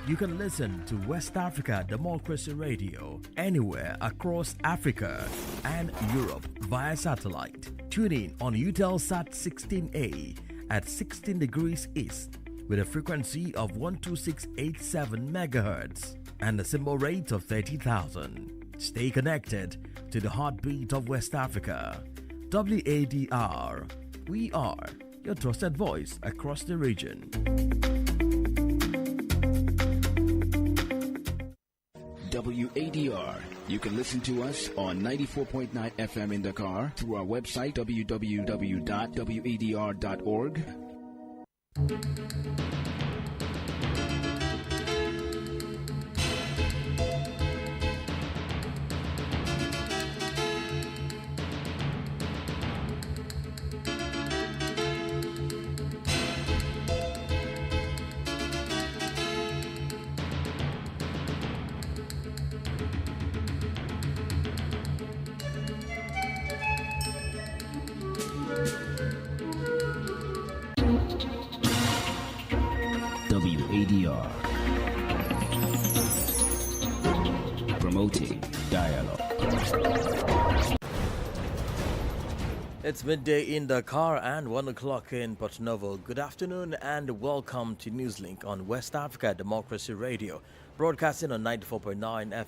You can listen to West Africa Democracy Radio anywhere across Africa and Europe via satellite. Tune in on Eutelsat 16A at 16 degrees east with a frequency of 12687 MHz and a symbol rate of 30,000. Stay connected to the heartbeat of West Africa. WADR. We are your trusted voice across the region. WADR. You can listen to us on 94.9 FM in Dakar through our website www.wadr.org. WADR. Promoting dialogue. It's midday in Dakar and 1 o'clock in Port Novo. Good afternoon and welcome to Newslink on West Africa Democracy Radio, broadcasting on 94.9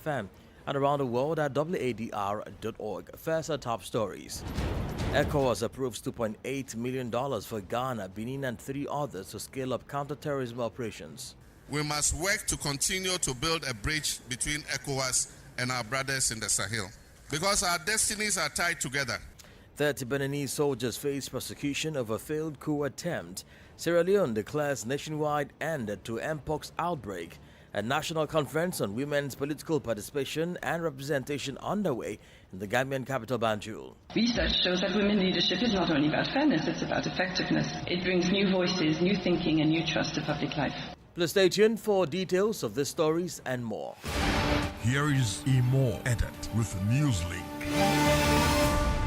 FM and around the world at wadr.org. First, our top stories. ECOWAS approves $2.8 million for Ghana, Benin and 3 others to scale up counter-terrorism operations. We must work to continue to build a bridge between ECOWAS and our brothers in the Sahel, because our destinies are tied together. 30 Beninese soldiers face prosecution over failed coup attempt. Sierra Leone declares nationwide end to Mpox outbreak. A national conference on women's political participation and representation underway in the Gambian capital Banjul. Research shows that women leadership is not only about fairness, it's about effectiveness. It brings new voices, new thinking and new trust to public life. Please stay tuned for details of these stories and more. Here is Imo Edit with Newslink.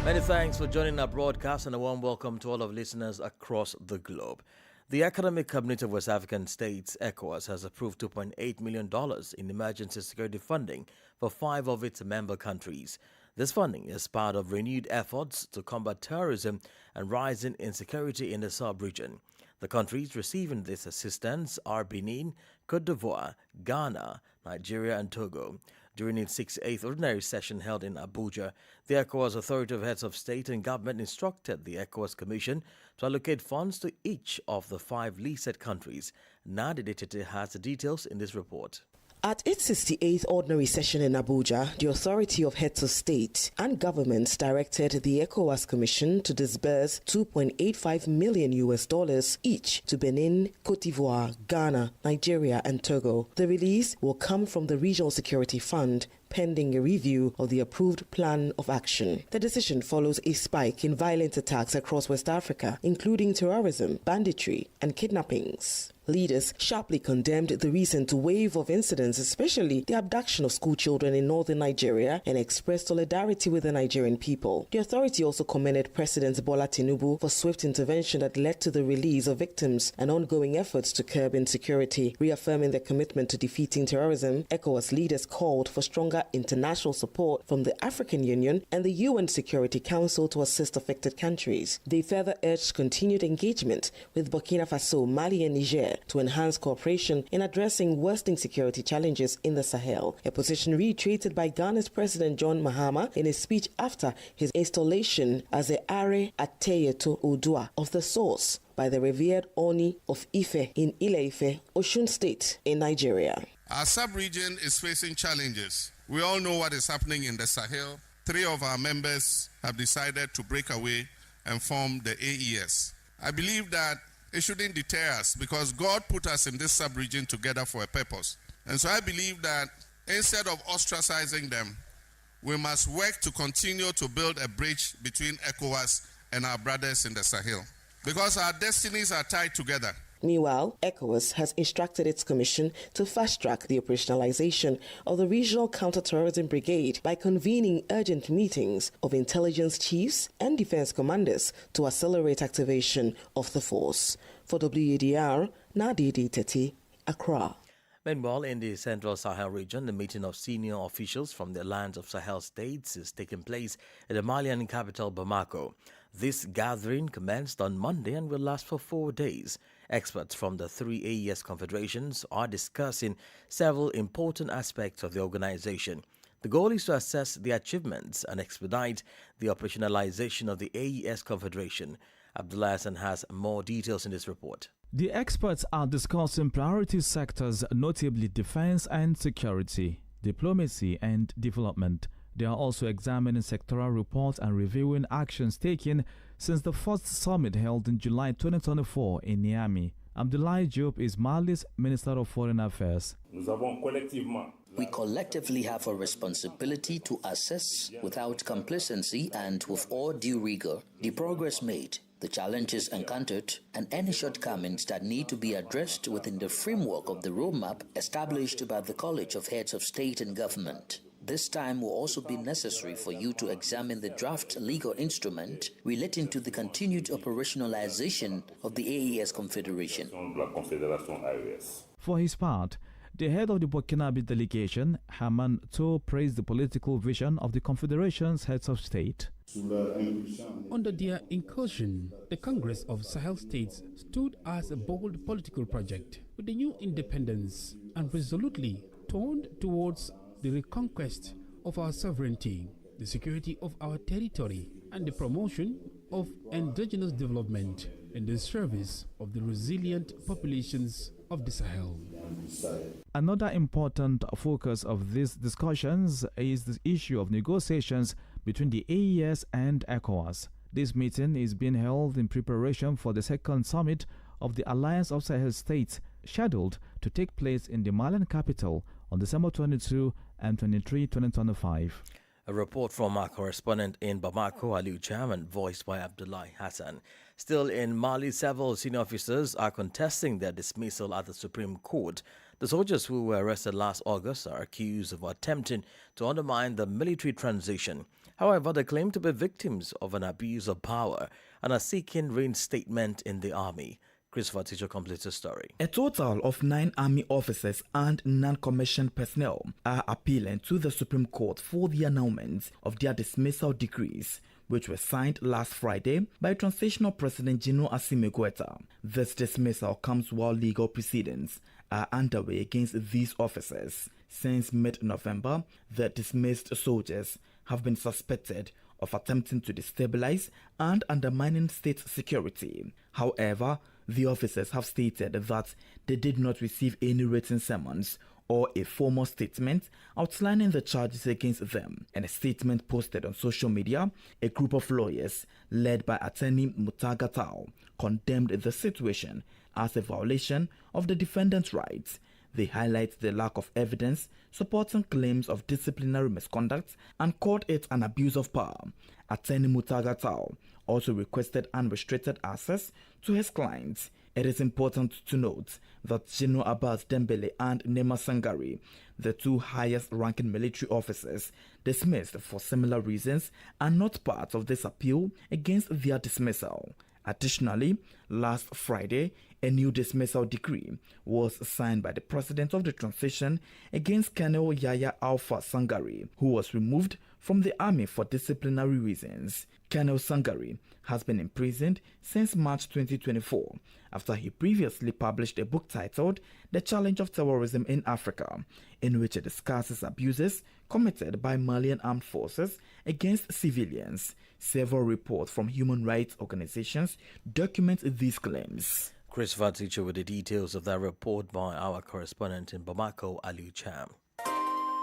Many thanks for joining our broadcast and a warm welcome to all of listeners across the globe. The Economic Community of West African States, ECOWAS, has approved $2.8 million in emergency security funding for 5 of its member countries. This funding is part of renewed efforts to combat terrorism and rising insecurity in the sub-region. The countries receiving this assistance are Benin, Côte d'Ivoire, Ghana, Nigeria and Togo. During its 68th ordinary session held in Abuja, the ECOWAS Authority of Heads of State and Government instructed the ECOWAS Commission to allocate funds to each of the 5 listed countries. Nadi Ditete has the details in this report. At its 68th ordinary session in Abuja, the Authority of Heads of State and Governments directed the ECOWAS Commission to disburse $2.85 million each to Benin, Côte d'Ivoire, Ghana, Nigeria and Togo. The release will come from the Regional Security Fund, pending a review of the approved plan of action. The decision follows a spike in violent attacks across West Africa, including terrorism, banditry and kidnappings. Leaders sharply condemned the recent wave of incidents, especially the abduction of school children in northern Nigeria, and expressed solidarity with the Nigerian people. The authority also commended President Bola Tinubu for swift intervention that led to the release of victims and ongoing efforts to curb insecurity. Reaffirming their commitment to defeating terrorism, ECOWAS leaders called for stronger international support from the African Union and the UN Security Council to assist affected countries. They further urged continued engagement with Burkina Faso, Mali and Niger to enhance cooperation in addressing worsening security challenges in the Sahel, a position reiterated by Ghana's President John Mahama in his speech after his installation as the Are Ateyeto Odua of the Source by the revered Oni of Ife in Ile-Ife, Osun State in Nigeria. Our sub-region is facing challenges. We all know what is happening in the Sahel. 3 of our members have decided to break away and form the AES. I believe that it shouldn't deter us because God put us in this sub-region together for a purpose. And so I believe that instead of ostracizing them, we must work to continue to build a bridge between ECOWAS and our brothers in the Sahel, because our destinies are tied together. Meanwhile, ECOWAS has instructed its commission to fast-track the operationalization of the Regional Counter-Terrorism Brigade by convening urgent meetings of intelligence chiefs and defense commanders to accelerate activation of the force. For WADR, Nadi Teti, Accra. Meanwhile, in the Central Sahel region, the meeting of senior officials from the lands of Sahel states is taking place in the Malian capital, Bamako. This gathering commenced on Monday and will last for 4 days. Experts from the three AES confederations are discussing several important aspects of the organization. The goal is to assess the achievements and expedite the operationalization of the AES confederation. Abdullah Hassan has more details in this report. The experts are discussing priority sectors, notably defense and security, diplomacy and development. They are also examining sectoral reports and reviewing actions taken since the first summit held in July 2024 in Niamey. Abdoulaye Diop is Mali's Minister of Foreign Affairs. We collectively have a responsibility to assess without complacency and with all due rigor the progress made, the challenges encountered, and any shortcomings that need to be addressed within the framework of the roadmap established by the College of Heads of State and Government. This time will also be necessary for you to examine the draft legal instrument relating to the continued operationalization of the AES Confederation. For his part, the head of the Burkinabe delegation, Haman To, praised the political vision of the Confederation's heads of state. Under their incursion, the Congress of Sahel States stood as a bold political project with a new independence and resolutely turned towards the reconquest of our sovereignty, the security of our territory, and the promotion of endogenous development in the service of the resilient populations of the Sahel. Another important focus of these discussions is the issue of negotiations between the AES and ECOWAS. This meeting is being held in preparation for the second summit of the Alliance of Sahel States, scheduled to take place in the Malian capital on December 22 and 23, 2025. A report from our correspondent in Bamako, Aliu Chairman, voiced by Abdullah Hassan. Still in Mali, several senior officers are contesting their dismissal at the Supreme Court. The soldiers who were arrested last August are accused of attempting to undermine the military transition. However, they claim to be victims of an abuse of power and are seeking reinstatement in the army. Christopher Teacher completes the story. A total of 9 army officers and non-commissioned personnel are appealing to the Supreme Court for the annulment of their dismissal decrees, which were signed last Friday by Transitional President General Assimi Goïta. This dismissal comes while legal proceedings are underway against these officers. Since mid-November, the dismissed soldiers have been suspected of attempting to destabilize and undermining state security. However, the officers have stated that they did not receive any written summons or a formal statement outlining the charges against them. In a statement posted on social media, a group of lawyers led by attorney Mutaga Tao condemned the situation as a violation of the defendant's rights. They highlight the lack of evidence supporting claims of disciplinary misconduct and called it an abuse of power. Attorney Mutaga Tao also requested unrestricted access to his clients. It is important to note that General Abbas Dembele and Nema Sangare, the two highest-ranking military officers dismissed for similar reasons, are not part of this appeal against their dismissal. Additionally, last Friday, a new dismissal decree was signed by the president of the transition against Colonel Yaya Alpha Sangare, who was removed from the army for disciplinary reasons. Colonel Sangare has been imprisoned since March 2024 after he previously published a book titled The Challenge of Terrorism in Africa, in which he discusses abuses committed by Malian armed forces against civilians. Several reports from human rights organizations document these claims. Christopher Teacher with the details of that report by our correspondent in Bamako, Aliu Cham.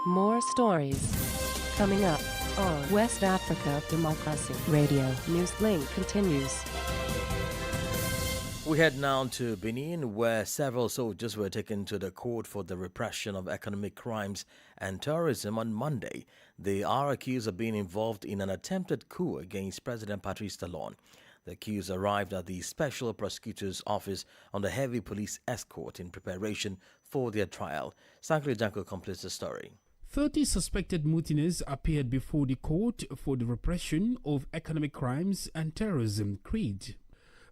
More stories coming up on West Africa Democracy Radio. Newslink continues. We head now to Benin, where several soldiers were taken to the court for the repression of economic crimes and terrorism on Monday. They are accused of being involved in an attempted coup against President Patrice Talon. The accused arrived at the Special Prosecutor's Office under heavy police escort in preparation for their trial. Sankri Janko completes the story. 30 suspected mutineers appeared before the court for the repression of economic crimes and terrorism (CRID).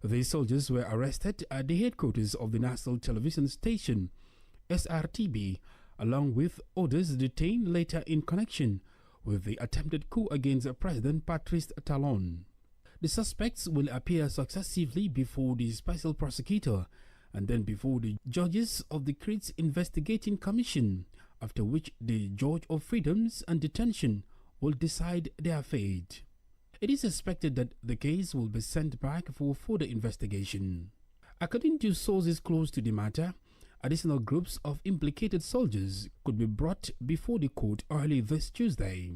These soldiers were arrested at the headquarters of the national television station SRTB, along with others detained later in connection with the attempted coup against President Patrice Talon. The suspects will appear successively before the special prosecutor and then before the judges of the Crits Investigating Commission, after which the Judge of Freedoms and Detention will decide their fate. It is expected that the case will be sent back for further investigation. According to sources close to the matter, additional groups of implicated soldiers could be brought before the court early this Tuesday.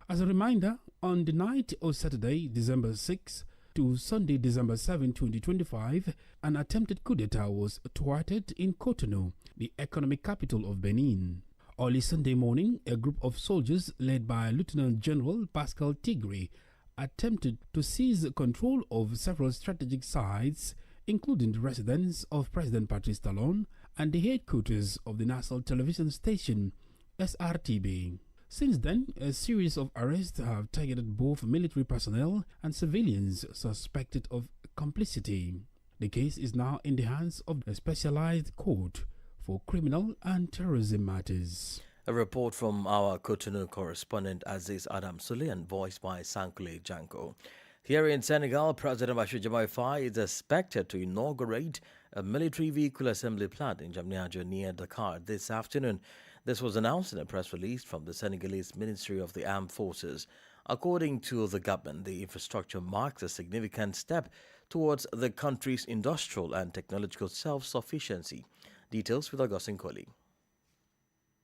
As a reminder, on the night of Saturday, December 6 to Sunday, December 7, 2025, an attempted coup d'etat was thwarted in Cotonou, the economic capital of Benin. Early Sunday morning, a group of soldiers led by Lieutenant General Pascal Tigre attempted to seize control of several strategic sites, including the residence of President Patrice Talon and the headquarters of the national television station, SRTB. Since then, a series of arrests have targeted both military personnel and civilians suspected of complicity. The case is now in the hands of a specialized court for criminal and terrorism matters. A report from our Cotonou correspondent Aziz Adam Sulian, voiced by Sankule Janko. Here in Senegal, President Bassirou Diomaye Faye is expected to inaugurate a military vehicle assembly plant in Diamniadio near Dakar this afternoon. This was announced in a press release from the Senegalese Ministry of the Armed Forces. According to the government, the infrastructure marks a significant step towards the country's industrial and technological self-sufficiency. Details with Augustin Colley.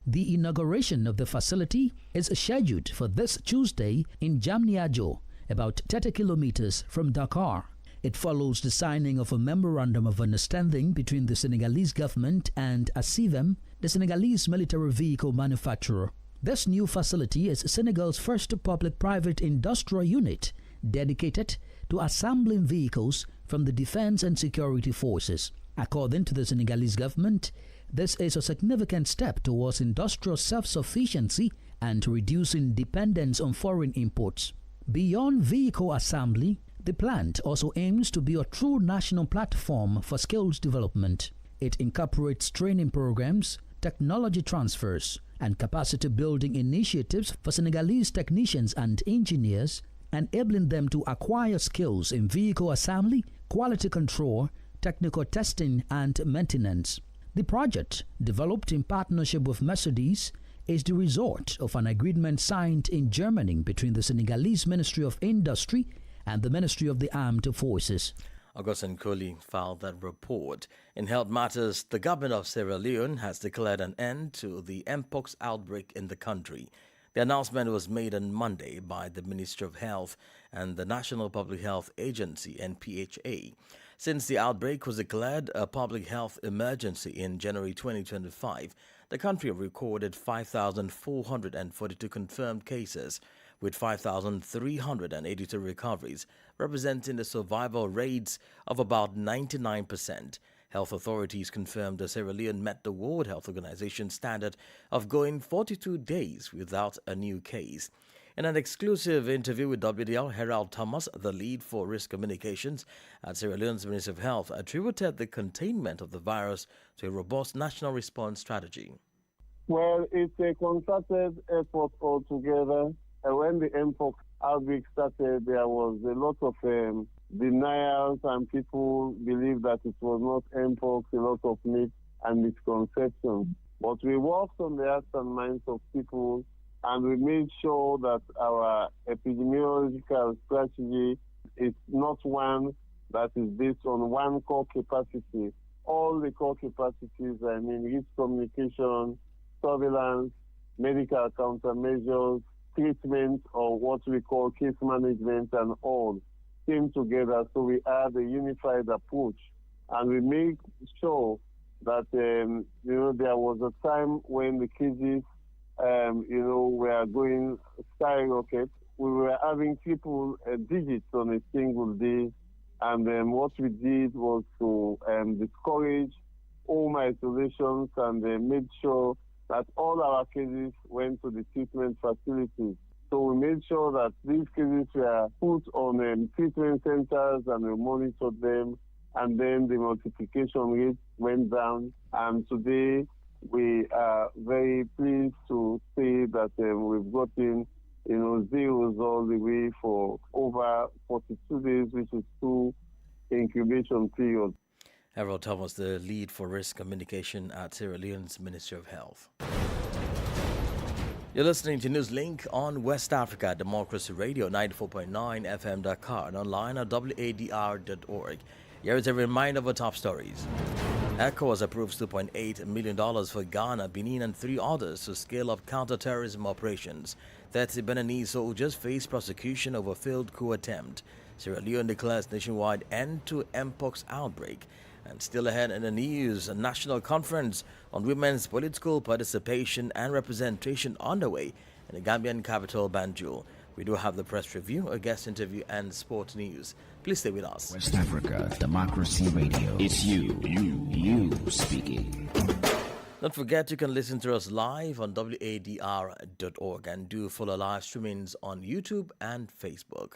The inauguration of the facility is scheduled for this Tuesday in Diamniadio, about 30 kilometers from Dakar. It follows the signing of a memorandum of understanding between the Senegalese government and OSIWA, the Senegalese military vehicle manufacturer. This new facility is Senegal's first public-private industrial unit dedicated to assembling vehicles from the defense and security forces. According to the Senegalese government, this is a significant step towards industrial self-sufficiency and reducing dependence on foreign imports. Beyond vehicle assembly, the plant also aims to be a true national platform for skills development. It incorporates training programs, technology transfers, and capacity building initiatives for Senegalese technicians and engineers, enabling them to acquire skills in vehicle assembly, quality control, technical testing, and maintenance. The project, developed in partnership with Mercedes, is the result of an agreement signed in Germany between the Senegalese Ministry of Industry and the Ministry of the Armed Forces. Augustin Colley filed that report. In health matters, the government of Sierra Leone has declared an end to the Mpox outbreak in the country. The announcement was made on Monday by the Ministry of Health and the National Public Health Agency, NPHA. Since the outbreak was declared a public health emergency in January 2025, the country recorded 5,442 confirmed cases, with 5,382 recoveries, representing the survival rates of about 99%. Health authorities confirmed that Sierra Leone met the World Health Organization standard of going 42 days without a new case. In an exclusive interview with WDL, Herald Thomas, the lead for risk communications at Sierra Leone's Ministry of Health, attributed the containment of the virus to a robust national response strategy. Well, it's a concerted effort altogether. When the Mpox outbreak started, there was a lot of denials, and people believed that it was not Mpox, a lot of myths and misconceptions. But we worked on the hearts and minds of people, and we made sure that our epidemiological strategy is not one that is based on one core capacity. All the core capacities, risk communication, surveillance, medical countermeasures, treatment, or what we call case management, and all came together. So we had a unified approach, and we made sure that there was a time when the cases were going skyrocket. We were having triple digits on a single day, and what we did was to discourage home isolations and made sure that all our cases went to the treatment facilities. So we made sure that these cases were put on treatment centers, and we monitored them, and then the multiplication rate went down. And today, we are very pleased to say that we've gotten, zeros all the way for over 42 days, which is 2 incubation periods. Harold Thomas, the lead for risk communication at Sierra Leone's Ministry of Health. You're listening to Newslink on West Africa Democracy Radio, 94.9 FM Dakar, and online at wadr.org. Here is a reminder of our top stories. ECOWAS approves $2.8 million for Ghana, Benin, and 3 others to scale up counter-terrorism operations. 30 Beninese soldiers face prosecution over failed coup attempt. Sierra Leone declares nationwide end to Mpox outbreak. And still ahead in the news, a national conference on women's political participation and representation underway in the Gambian capital, Banjul. We do have the press review, a guest interview, and sports news. Please stay with us. West Africa Democracy Radio. It's you speaking. Don't forget you can listen to us live on wadr.org and do follow live streamings on YouTube and Facebook.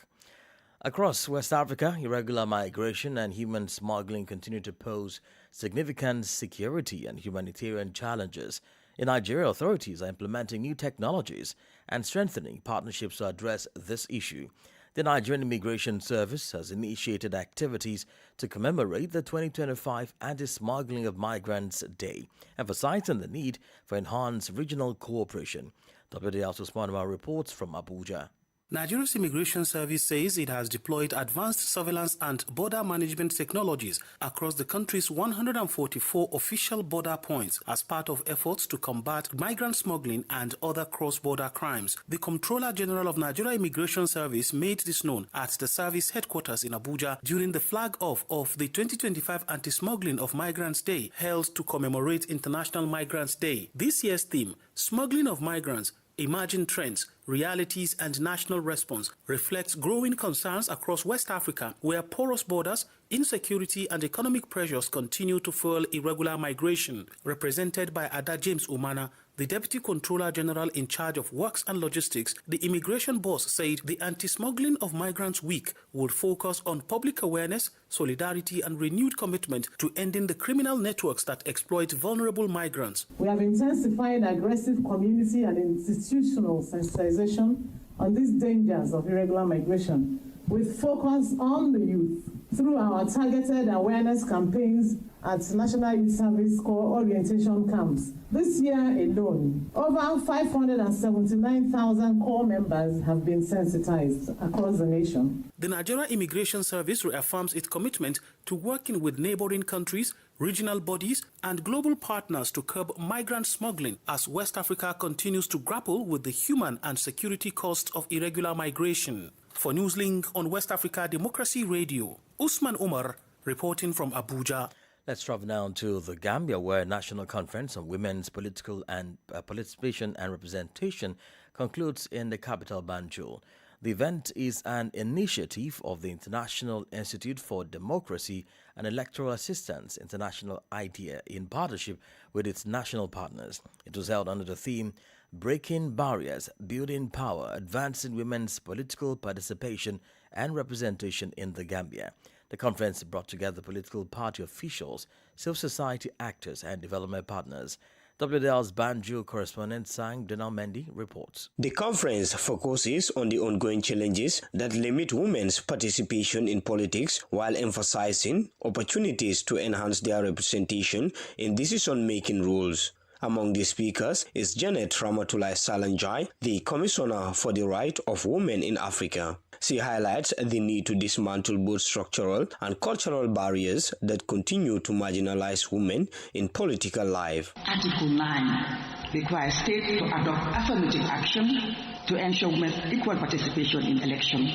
Across West Africa, irregular migration and human smuggling continue to pose significant security and humanitarian challenges. In Nigeria, authorities are implementing new technologies and strengthening partnerships to address this issue. The Nigerian Immigration Service has initiated activities to commemorate the 2025 Anti-Smuggling of Migrants Day, emphasizing the need for enhanced regional cooperation. WDL's Usmanwa reports from Abuja. Nigeria's Immigration Service says it has deployed advanced surveillance and border management technologies across the country's 144 official border points as part of efforts to combat migrant smuggling and other cross-border crimes. The Comptroller General of Nigeria Immigration Service made this known at the service headquarters in Abuja during the flag-off of the 2025 Anti-Smuggling of Migrants Day held to commemorate International Migrants Day. This year's theme, Smuggling of Migrants, Emerging Trends, Realities and National Response, reflects growing concerns across West Africa, where porous borders, insecurity and economic pressures continue to fuel irregular migration. Represented by Ada James Umana, the Deputy Controller General in charge of Works and Logistics, the immigration boss said the Anti-Smuggling of Migrants Week would focus on public awareness, solidarity and renewed commitment to ending the criminal networks that exploit vulnerable migrants. We have intensified aggressive community and institutional sensitization on these dangers of irregular migration, with focus on the youth through our targeted awareness campaigns at National Youth Service Corps orientation camps. This year alone, over 579,000 corps members have been sensitized across the nation. The Nigeria Immigration Service reaffirms its commitment to working with neighboring countries, regional bodies, and global partners to curb migrant smuggling as West Africa continues to grapple with the human and security costs of irregular migration. For Newslink on West Africa Democracy Radio, Usman Umar reporting from Abuja. Let's travel now to the Gambia, where a national conference on women's political and participation and representation concludes in the capital, Banjul. The event is an initiative of the International Institute for Democracy and Electoral Assistance International IDEA in partnership with its national partners. It was held under the theme Breaking Barriers, Building Power, Advancing Women's Political Participation and Representation in the Gambia. The conference brought together political party officials, civil society actors and development partners. WDL's Banjul correspondent Sang Denal Mendy reports. The conference focuses on the ongoing challenges that limit women's participation in politics while emphasizing opportunities to enhance their representation in decision-making roles. Among the speakers is Janet Ramatulai Salanjai, the Commissioner for the Right of Women in Africa. She highlights the need to dismantle both structural and cultural barriers that continue to marginalize women in political life. Article 9 requires states to adopt affirmative action to ensure women's equal participation in election,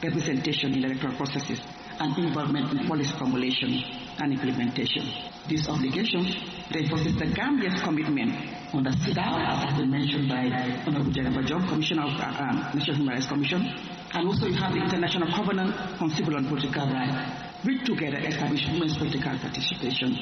representation in electoral processes, and involvement in policy formulation and implementation. This obligation reinforces the Gambia's commitment on the CEDAW, as has been mentioned by Honorable Jennifer Job, Commissioner of National Human Rights Commission, and also you have the International Covenant on Civil and Political Rights, which together establish women's political participation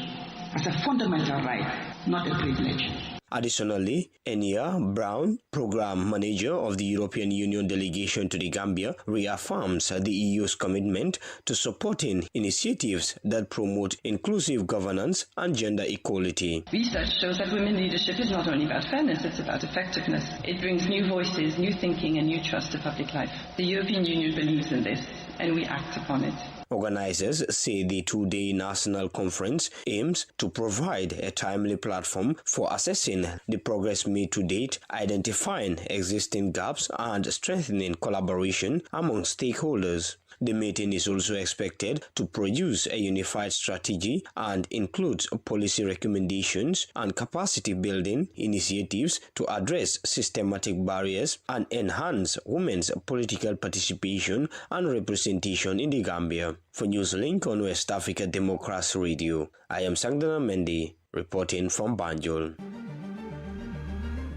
as a fundamental right, not a privilege. Additionally, Enya Brown, Program Manager of the European Union Delegation to the Gambia, reaffirms the EU's commitment to supporting initiatives that promote inclusive governance and gender equality. Research shows that women leadership is not only about fairness, it's about effectiveness. It brings new voices, new thinking, and new trust to public life. The European Union believes in this, and we act upon it. Organizers say the two-day national conference aims to provide a timely platform for assessing the progress made to date, identifying existing gaps, and strengthening collaboration among stakeholders. The meeting is also expected to produce a unified strategy and includes policy recommendations and capacity-building initiatives to address systematic barriers and enhance women's political participation and representation in the Gambia. For Newslink on West Africa Democracy Radio, I am Sangdana Mendy, reporting from Banjul.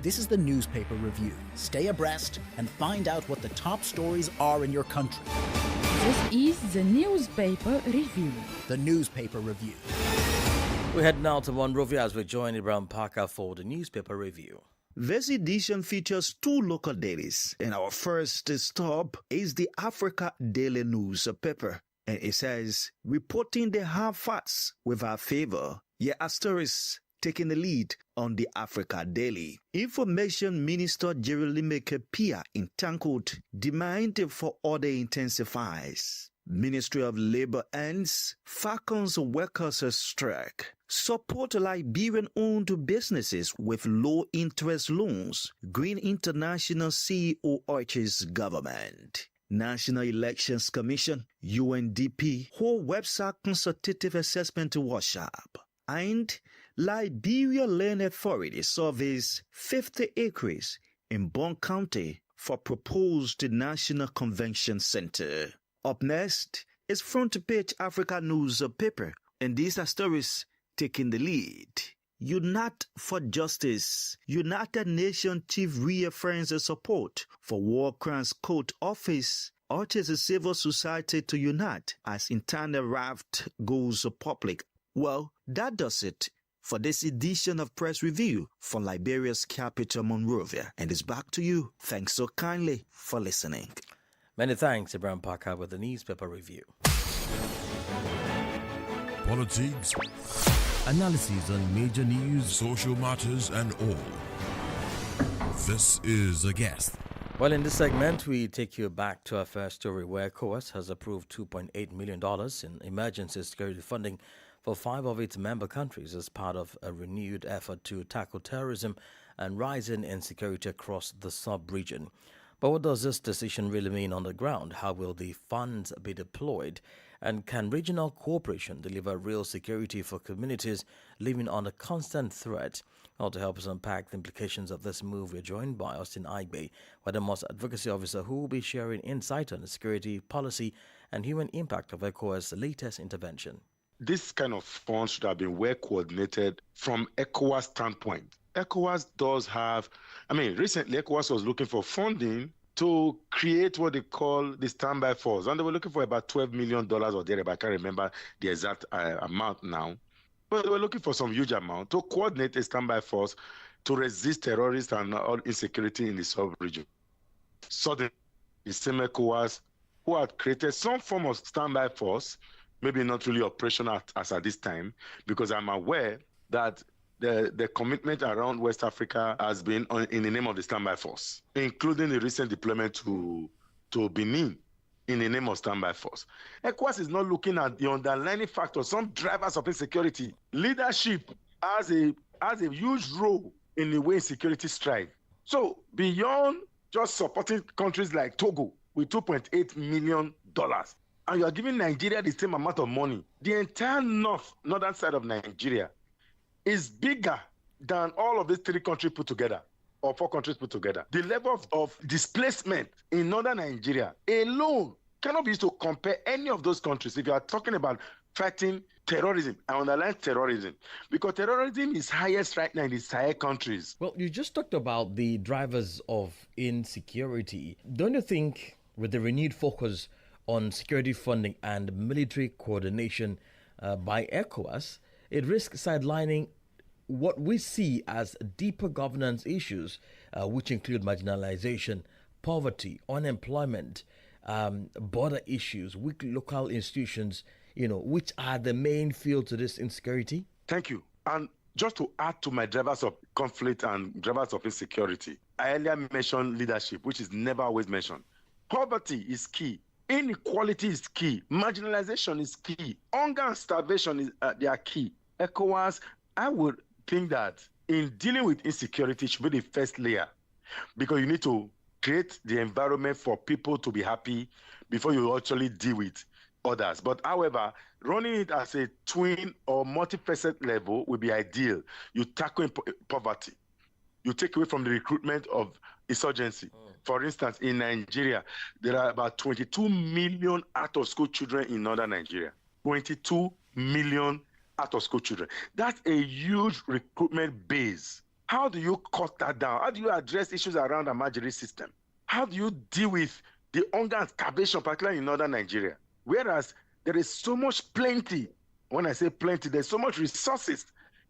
This is the newspaper review. Stay abreast and find out what the top stories are in your country. This is the newspaper review. The newspaper review. We head now to Monrovia as we join Ibrahim Parker for the newspaper review. This edition features two local dailies, and our first stop is the Africa Daily newspaper. And it says, reporting the hard facts with our favor. Asterisk taking the lead on the Africa Daily. Information Minister Jeremy Kapia in Tankot demand for order intensifies. Ministry of Labor ends Falcons workers strike. Support Liberian-owned businesses with low-interest loans. Green International CEO urges government. National Elections Commission, UNDP, hold website consultative assessment workshop. And Liberia Land Authority surveys 50 acres in Bond County for proposed National Convention Center. Up next is Front Page Africa newspaper, and these are stories taking the lead. Unite for Justice. United Nations Chief reaffirms support for War Crimes Court Office, urges civil society to unite as internal raft goes public. Well, that does it for this edition of Press Review from Liberia's capital, Monrovia. And it's back to you. Thanks so kindly for listening. Many thanks, Ibrahim Parker, with the newspaper review. Politics, analysis on major news, social matters, and all. This is A Guest. Well, in this segment, we take you back to our first story where ECOWAS has approved $2.8 million in emergency security funding for 5 of its member countries as part of a renewed effort to tackle terrorism and rising insecurity across the sub-region. But what does this decision really mean on the ground? How will the funds be deployed? And can regional cooperation deliver real security for communities living under constant threat? Well, to help us unpack the implications of this move, we're joined by Austin Igbe, Wadr's advocacy officer, who will be sharing insight on the security policy and human impact of ECOWAS' latest intervention. This kind of funds should have been well coordinated from ECOWAS standpoint. ECOWAS does have, recently ECOWAS was looking for funding to create what they call the standby force. And they were looking for about $12 million or thereabout. I can't remember the exact amount now. But they were looking for some huge amount to coordinate a standby force to resist terrorists and all insecurity in the sub-region. Suddenly, the same ECOWAS, who had created some form of standby force, maybe not really operational as at this time, because I'm aware that the commitment around West Africa has been in the name of the standby force, including the recent deployment to Benin in the name of standby force. ECOWAS is not looking at the underlying factors, some drivers of insecurity. Leadership has a huge role in the way security strive. So beyond just supporting countries like Togo with $2.8 million, and you are giving Nigeria the same amount of money, the entire northern side of Nigeria is bigger than all of these 3 countries put together, or 4 countries put together. The level of displacement in northern Nigeria alone cannot be used to compare any of those countries if you are talking about fighting terrorism and underlying terrorism, because terrorism is highest right now in the Sahel countries. Well, you just talked about the drivers of insecurity. Don't you think with the renewed focus on security funding and military coordination by ECOWAS, it risks sidelining what we see as deeper governance issues, which include marginalization, poverty, unemployment, border issues, weak local institutions, which are the main field to this insecurity? Thank you. And just to add to my drivers of conflict and drivers of insecurity, I earlier mentioned leadership, which is never always mentioned. Poverty is key. Inequality is key. Marginalization is key. Hunger and starvation they are key. ECOWAS, I would think that in dealing with insecurity, it should be the first layer, because you need to create the environment for people to be happy before you actually deal with others. But however, running it as a twin or multi-facet level would be ideal. You tackle poverty. You take away from the recruitment of insurgency. For instance, in Nigeria, there are about 22 million out-of-school children in northern Nigeria. 22 million out-of-school children. That's a huge recruitment base. How do you cut that down? How do you address issues around the Majiri system? How do you deal with the hunger and starvation, particularly in northern Nigeria? Whereas there is so much plenty. When I say plenty, there's so much resources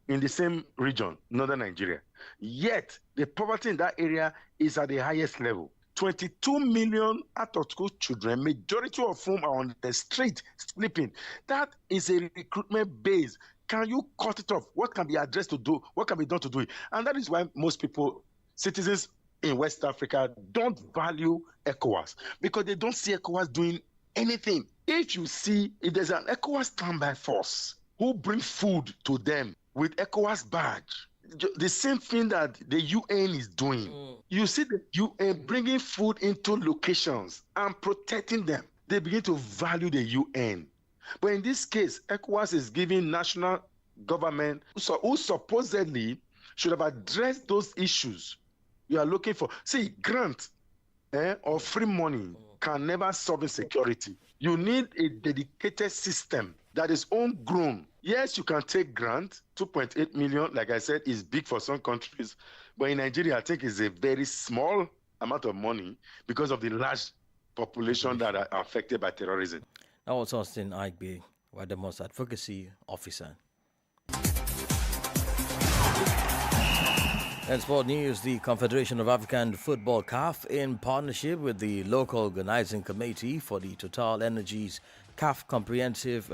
in the same region, northern Nigeria. Yet, the poverty in that area is at the highest level. 22 million out-of-school children, majority of whom are on the street sleeping. That is a recruitment base. Can you cut it off? What can be addressed to do? What can be done to do it? And that is why most people, citizens in West Africa, don't value ECOWAS, because they don't see ECOWAS doing anything. If there's an ECOWAS standby force who brings food to them with ECOWAS badge, the same thing that the UN is doing. You see the UN bringing food into locations and protecting them. They begin to value the UN. But in this case, ECOWAS is giving national government who supposedly should have addressed those issues you are looking for. See, grant or free money can never solve insecurity. You need a dedicated system that is homegrown. Yes, you can take grant. 2.8 million, like I said, is big for some countries. But in Nigeria, I think it's a very small amount of money because of the large population that are affected by terrorism. That was Austin Igbe, Wadr Most Advocacy Officer. In sport news, the Confederation of African Football CAF, in partnership with the local organizing committee for the Total Energies CAF Comprehensive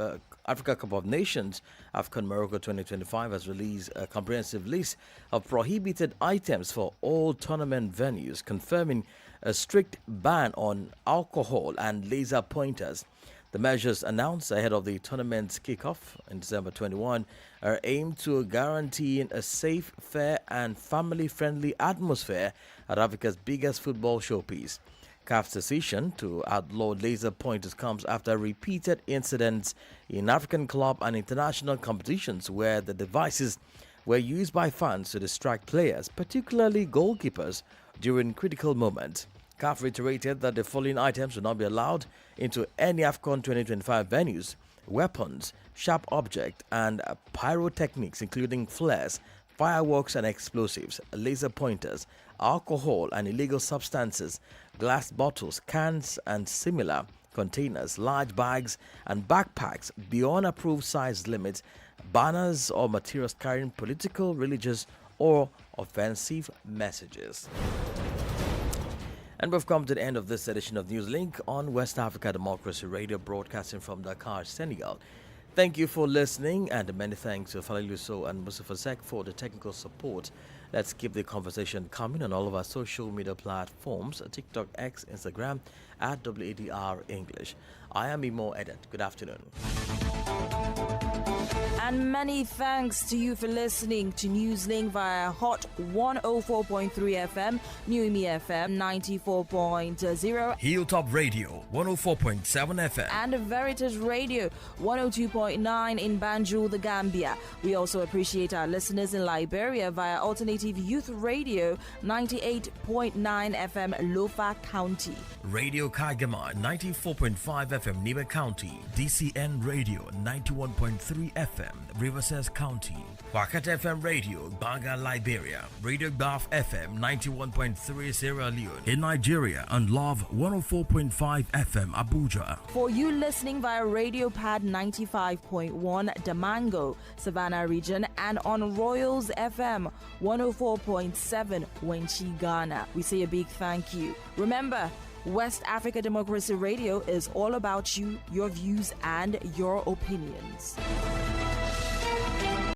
Africa Cup of Nations AFCON Morocco 2025, has released a comprehensive list of prohibited items for all tournament venues, confirming a strict ban on alcohol and laser pointers. The measures announced ahead of the tournament's kickoff in December 21 are aimed to guaranteeing a safe, fair and family-friendly atmosphere at Africa's biggest football showpiece. CAF's decision to outlaw laser pointers comes after repeated incidents in African club and international competitions where the devices were used by fans to distract players, particularly goalkeepers, during critical moments. CAF reiterated that the following items will not be allowed into any AFCON 2025 venues: weapons, sharp objects, and pyrotechnics, including flares, fireworks and explosives, laser pointers, alcohol and illegal substances, glass bottles, cans and similar containers, large bags and backpacks beyond approved size limits, banners or materials carrying political, religious, or offensive messages. And we've come to the end of this edition of Newslink on West Africa Democracy Radio, broadcasting from Dakar, Senegal. Thank you for listening, and many thanks to Falil Lusso and Mustafa Sek for the technical support. Let's keep the conversation coming on all of our social media platforms, TikTok, X, Instagram, at WADR English. I am Imo Edet. Good afternoon. And many thanks to you for listening to Newslink via Hot 104.3 FM, New Me FM 94.0, Hilltop Radio 104.7 FM, and Veritas Radio 102.9 in Banjul, the Gambia. We also appreciate our listeners in Liberia via Alternative Youth Radio 98.9 FM, Lofa County, Radio Kagama 94.5 FM, Niba County, DCN Radio 91.3 FM, FM, Riverside County, Wakat FM Radio, Banga, Liberia, Radio Gulf FM 91.3 Sierra Leone in Nigeria, and Love 104.5 FM Abuja. For you listening via Radio Pad 95.1 Damango, Savannah region, and on Royals FM 104.7 Wenchi, Ghana, we say a big thank you. Remember, West Africa Democracy Radio is all about you, your views, and your opinions.